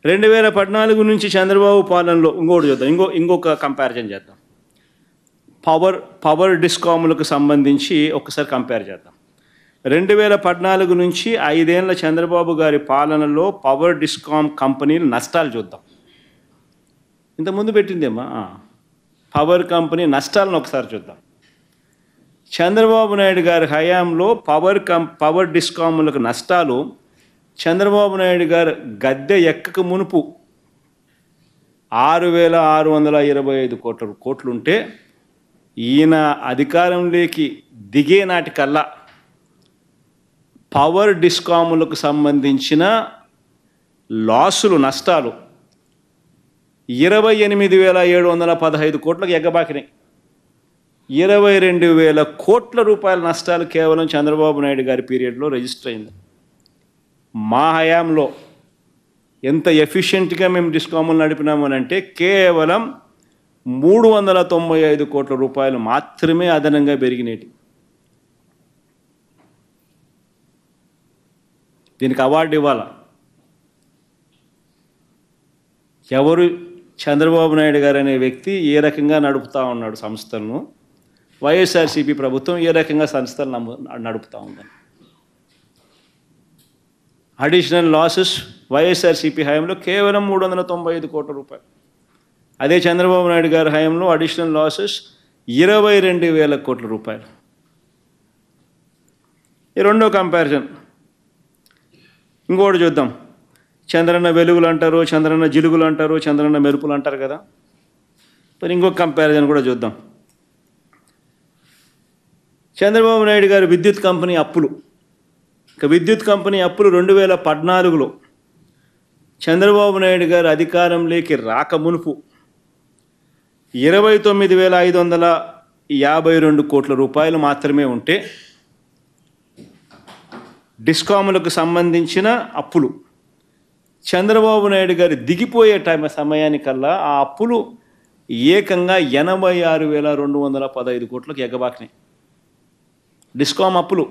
2014 నుంచి చంద్రబాబు పాలనలో ఇంకోటి చూద్దాం, ఇంకొక కంపారిజన్ చేద్దాం. పవర్ డిస్కాములకు సంబంధించి ఒకసారి కంపేర్ చేద్దాం. 2014 నుంచి 5 ఏళ్ల చంద్రబాబు గారి పాలనలో పవర్ డిస్కామ్ కంపెనీలు నష్టాలు చూద్దాం. ఇంతకుముందు పెట్టిందేమా పవర్ కంపెనీ నష్టాలను ఒకసారి చూద్దాం. చంద్రబాబు నాయుడు గారి హయాంలో పవర్ డిస్కాములకు నష్టాలు చంద్రబాబు నాయుడు గారు గద్దె ఎక్కక మునుపు 6,625 కోట్లుంటే ఈయన అధికారంలోకి దిగే నాటికల్లా పవర్ డిస్కాములకు సంబంధించిన నష్టాలు 28,715 కోట్లకు ఎగ్గబాకినాయి. 22,000 కోట్ల రూపాయల నష్టాలు కేవలం చంద్రబాబు నాయుడు గారి పీరియడ్లో రిజిస్టర్ అయింది. మా హయాంలో ఎంత ఎఫిషియెంట్గా మేము డిస్కాములు నడిపినాము అంటే కేవలం 395 కోట్ల రూపాయలు మాత్రమే అదనంగా పెరిగినేటి. దీనికి అవార్డు ఇవ్వాలా? ఎవరు? చంద్రబాబు నాయుడు గారు అనే వ్యక్తి ఏ రకంగా నడుపుతూ ఉన్నాడు సంస్థలను, వైఎస్ఆర్సీపీ ప్రభుత్వం ఏ రకంగా సంస్థలు నడుపుతూ ఉందని. అడిషనల్ లాసెస్ వైఎస్ఆర్సీపీ హయాంలో కేవలం 395 కోట్ల రూపాయలు. అదే చంద్రబాబు నాయుడు గారి హయాంలో అడిషనల్ లాసెస్ 22,000 కోట్ల రూపాయలు. ఈ రెండో కంపారిజన్ ఇంకోటి చూద్దాం. చంద్రన్న వెలుగులు అంటారు, చంద్రన్న జిలుగులు అంటారు, చంద్రన్న మెరుపులు అంటారు కదా. మరి ఇంకొక కంపారిజన్ కూడా చూద్దాం. చంద్రబాబు నాయుడు గారి విద్యుత్ కంపెనీ అప్పులు. విద్యుత్ కంపెనీ అప్పులు 2014లో చంద్రబాబు నాయుడు గారు అధికారంలోకి రాక మునుపు 29,552 కోట్ల రూపాయలు మాత్రమే ఉంటే డిస్కాములకు సంబంధించిన అప్పులు చంద్రబాబు నాయుడు గారు దిగిపోయే సమయానికల్లా ఆ అప్పులు ఏకంగా 86,215 కోట్లకు ఎగబాకినాయి. డిస్కామ్ అప్పులు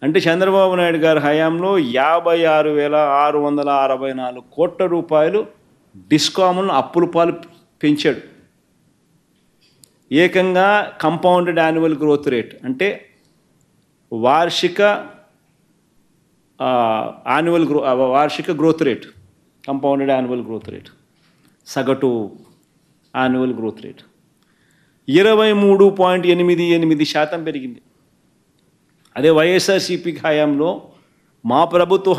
అంటే చంద్రబాబు నాయుడు గారి హయాంలో 56,664 కోట్ల రూపాయలు డిస్కాములను అప్పుల పాలు పెంచాడు. ఏకంగా కంపౌండెడ్ యాన్యువల్ గ్రోత్ రేట్ అంటే వార్షిక growth rate, compounded annual growth rate, సగటు యాన్యువల్ గ్రోత్ రేట్ 23.88% పెరిగింది. అదే వైఎస్ఆర్సీపీ హయాంలో మా ప్రభుత్వ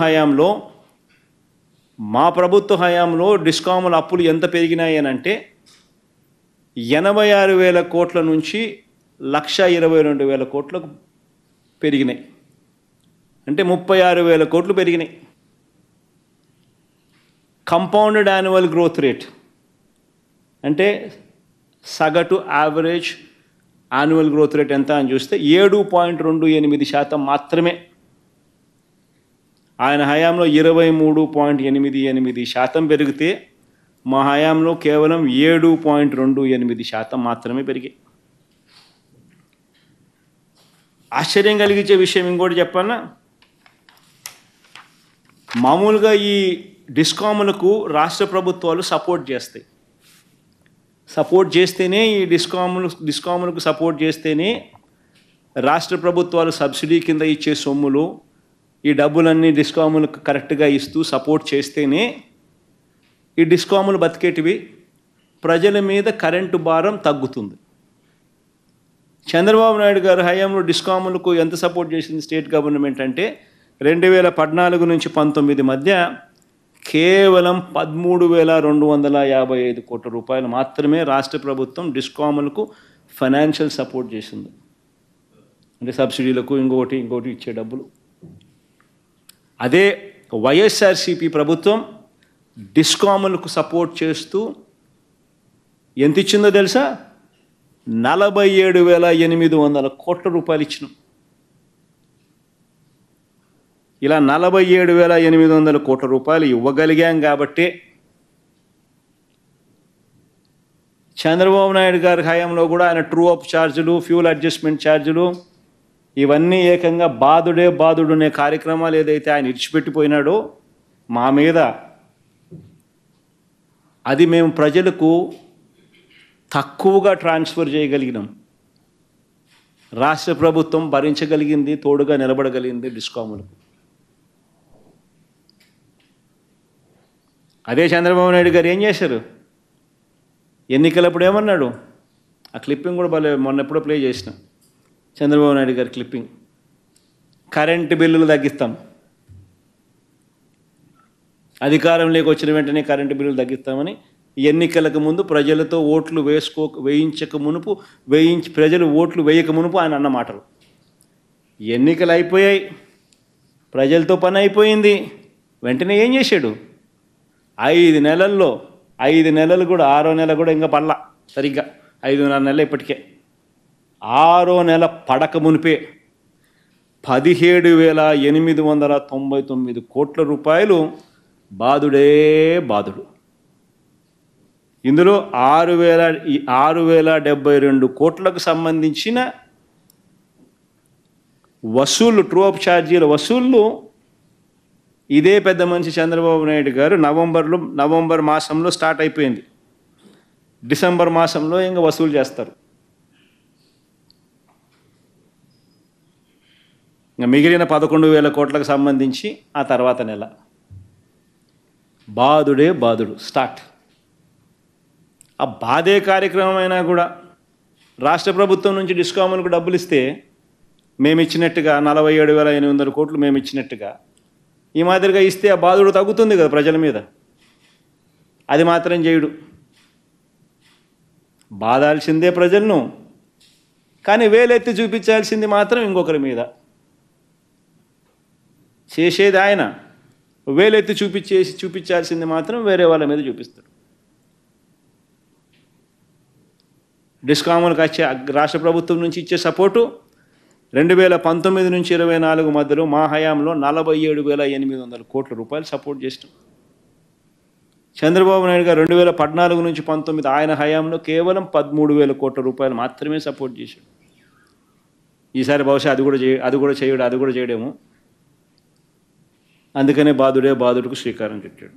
హయాంలో డిస్కాముల అప్పులు ఎంత పెరిగినాయి అని అంటే 86,000 కోట్ల నుంచి 1,22,000 కోట్లకు పెరిగినాయి. అంటే 36,000 కోట్లు పెరిగినాయి. కంపౌండెడ్ యాన్యువల్ గ్రోత్ రేట్ అంటే సగటు యావరేజ్ యాన్యువల్ గ్రోత్ రేట్ ఎంత అని చూస్తే 7.28% మాత్రమే. ఆయన హయాంలో 23.88% పెరిగితే మా హయాంలో కేవలం 7.28% మాత్రమే పెరిగాయి. ఆశ్చర్యం కలిగించే విషయం ఇంకోటి చెప్పాలా? మామూలుగా ఈ డిస్కాములకు రాష్ట్ర ప్రభుత్వాలు సపోర్ట్ చేస్తేనే ఈ డిస్కాములకు సపోర్ట్ చేస్తేనే రాష్ట్ర ప్రభుత్వాలు సబ్సిడీ కింద ఇచ్చే సొమ్ములు ఈ డబ్బులన్నీ డిస్కాములకు కరెక్ట్గా ఇస్తూ సపోర్ట్ చేస్తేనే ఈ డిస్కాములు బతికేటివి, ప్రజల మీద కరెంటు భారం తగ్గుతుంది. చంద్రబాబు నాయుడు గారి హయాంలో డిస్కాములకు ఎంత సపోర్ట్ చేసింది స్టేట్ గవర్నమెంట్ అంటే 2014 నుంచి 19 మధ్య కేవలం 13,255 కోట్ల రూపాయలు మాత్రమే రాష్ట్ర ప్రభుత్వం డిస్కాములకు ఫైనాన్షియల్ సపోర్ట్ చేసింది. అంటే సబ్సిడీలకు ఇంకోటి ఇచ్చే డబ్బులు. అదే వైఎస్ఆర్సీపీ ప్రభుత్వం డిస్కాములకు సపోర్ట్ చేస్తూ ఎంత ఇచ్చిందో తెలుసా? 47,800 కోట్ల రూపాయలు ఇచ్చినాం. ఇలా 47,800 కోట్ల రూపాయలు ఇవ్వగలిగాం కాబట్టి చంద్రబాబు నాయుడు గారి హయాంలో కూడా ఆయన ట్రూ అప్ ఛార్జీలు, ఫ్యూల్ అడ్జస్ట్మెంట్ ఛార్జీలు ఇవన్నీ ఏకంగా బాదుడే బాదుడునే కార్యక్రమాలు ఏదైతే ఆయన ఇడిచిపెట్టిపోయినాడో మా మీద అది మేము ప్రజలకు తక్కువగా ట్రాన్స్ఫర్ చేయగలిగినాం. రాష్ట్ర ప్రభుత్వం భరించగలిగింది, తోడుగా నిలబడగలిగింది డిస్కాములకు. అదే చంద్రబాబు నాయుడు గారు ఏం చేశారు? ఎన్నికలప్పుడు ఏమన్నాడు? ఆ క్లిప్పింగ్ కూడా మొన్న ఎప్పుడో ప్లే చేసిన చంద్రబాబు నాయుడు గారి క్లిప్పింగ్. కరెంటు బిల్లులు తగ్గిస్తాం, అధికారంలోకి వచ్చిన వెంటనే కరెంటు బిల్లులు తగ్గిస్తామని ఎన్నికలకు ముందు ప్రజలతో ఓట్లు వేయించక మునుపు ప్రజలు ఓట్లు వేయక మునుపు ఆయన అన్న మాటలు. ఎన్నికలు అయిపోయాయి, ప్రజలతో పని అయిపోయింది, వెంటనే ఏం చేశాడు? 5 నెలల్లో 5 నెలలు కూడా 6వ నెల కూడా ఇంకా పడలా, సరిగ్గా 5.5 నెలలు ఇప్పటికే. 6వ నెల పడక మునిపే 17,899 కోట్ల రూపాయలు బాదుడే బాదుడు. ఇందులో 6,072 కోట్లకు సంబంధించిన వసూళ్ళు, ట్రూ అప్ ఛార్జీల వసూళ్ళు ఇదే పెద్ద మనిషి చంద్రబాబు నాయుడు గారు నవంబర్ మాసంలో స్టార్ట్ అయిపోయింది. డిసెంబర్ మాసంలో ఇంకా వసూలు చేస్తారు. ఇంకా మిగిలిన 11,000 కోట్లకు సంబంధించి ఆ తర్వాత నెల బాదుడే బాదుడు స్టార్ట్. ఆ బాధే కార్యక్రమం అయినా కూడా రాష్ట్ర ప్రభుత్వం నుంచి డిస్కాములకు డబ్బులు ఇస్తే మేము ఇచ్చినట్టుగా 47,800 కోట్లు మేము ఇచ్చినట్టుగా ఈ మాదిరిగా ఇస్తే ఆ బాధుడు తగ్గుతుంది కదా ప్రజల మీద. అది మాత్రం చేయడు. బాధాల్సిందే ప్రజలను, కానీ వేలెత్తి చూపించాల్సింది మాత్రం ఇంకొకరి మీద. చేసేది ఆయన, వేలెత్తి చూపించాల్సింది మాత్రం వేరే వాళ్ళ మీద చూపిస్తాడు. డిస్కాములకు వచ్చే రాష్ట్ర ప్రభుత్వం నుంచి ఇచ్చే సపోర్టు 2019 నుంచి 24 మధ్యలో మా హయాంలో 47,800 కోట్ల రూపాయలు సపోర్ట్ చేస్తాం. చంద్రబాబు నాయుడు గారు 2014 నుంచి 19 ఆయన హయాంలో కేవలం 13,000 కోట్ల రూపాయలు మాత్రమే సపోర్ట్ చేశాడు. ఈసారి బహుశా అది కూడా చేయడేమో. అందుకనే బాదుడే బాదుడుకు శ్రీకారం చుట్టాడు.